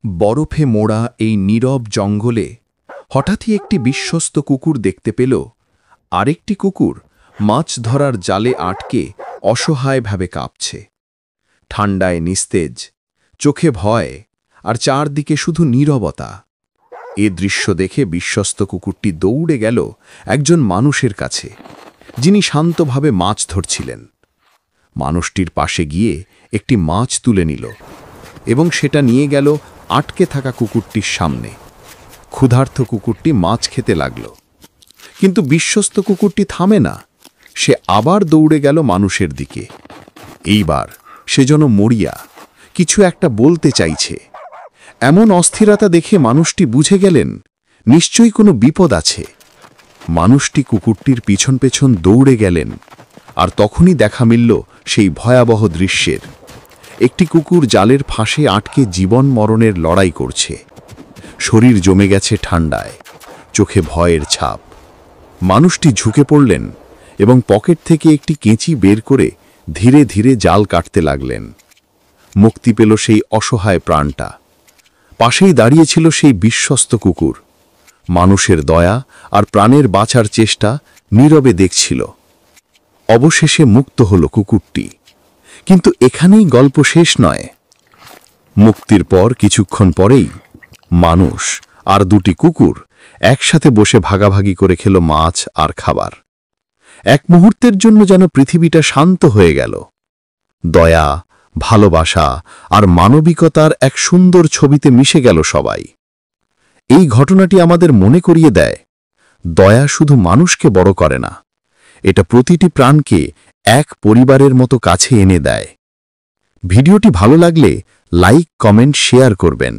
বরফে মোড়া এই নীরব জঙ্গলে হঠাৎই একটি বিশ্বস্ত কুকুর দেখতে পেল আরেকটি কুকুর মাছ ধরার জালে আটকে অসহায়ভাবে কাঁপছে। ঠান্ডায় নিস্তেজ, চোখে ভয়, আর চারদিকে শুধু নীরবতা। এ দৃশ্য দেখে বিশ্বস্ত কুকুরটি দৌড়ে গেল একজন মানুষের কাছে, যিনি শান্তভাবে মাছ ধরছিলেন। মানুষটির পাশে গিয়ে একটি মাছ তুলে নিল এবং সেটা নিয়ে গেল আটকে থাকা কুকুরটির সামনে। ক্ষুধার্ত কুকুরটি মাছ খেতে লাগল, কিন্তু বিশ্বস্ত কুকুরটি থামে না। সে আবার দৌড়ে গেল মানুষের দিকে। এইবার সে যেন মরিয়া, কিছু একটা বলতে চাইছে। এমন অস্থিরতা দেখে মানুষটি বুঝে গেলেন নিশ্চয়ই কোনো বিপদ আছে। মানুষটি কুকুরটির পিছন পেছন দৌড়ে গেলেন, আর তখনই দেখা মিলল সেই ভয়াবহ দৃশ্যের। একটি কুকুর জালের ফাঁসে আটকে জীবন মরণের লড়াই করছে। শরীর জমে গেছে ঠান্ডায়, চোখে ভয়ের ছাপ। মানুষটি ঝুঁকে পড়লেন এবং পকেট থেকে একটি কেঁচি বের করে ধীরে ধীরে জাল কাটতে লাগলেন। মুক্তি পেল সেই অসহায় প্রাণটা। পাশেই দাঁড়িয়েছিল সেই বিশ্বস্ত কুকুর, মানুষের দয়া আর প্রাণের বাঁচার চেষ্টা নীরবে দেখছিল। অবশেষে মুক্ত হল কুকুরটি। কিন্তু এখানেই গল্প শেষ নয়। মুক্তির পর কিছুক্ষণ পরেই মানুষ আর দুটি কুকুর একসাথে বসে ভাগাভাগি করে খেল মাছ আর খাবার। এক মুহূর্তের জন্য যেন পৃথিবীটা শান্ত হয়ে গেল। দয়া, ভালোবাসা আর মানবিকতার এক সুন্দর ছবিতে মিশে গেল সবাই। এই ঘটনাটি আমাদের মনে করিয়ে দেয়, দয়া শুধু মানুষকে বড় করে না, এটা প্রতিটি প্রাণকে এক পরিবারের মতো কাছে এনে দেয়। ভিডিওটি ভালো লাগলে লাইক, কমেন্ট, শেয়ার করবেন।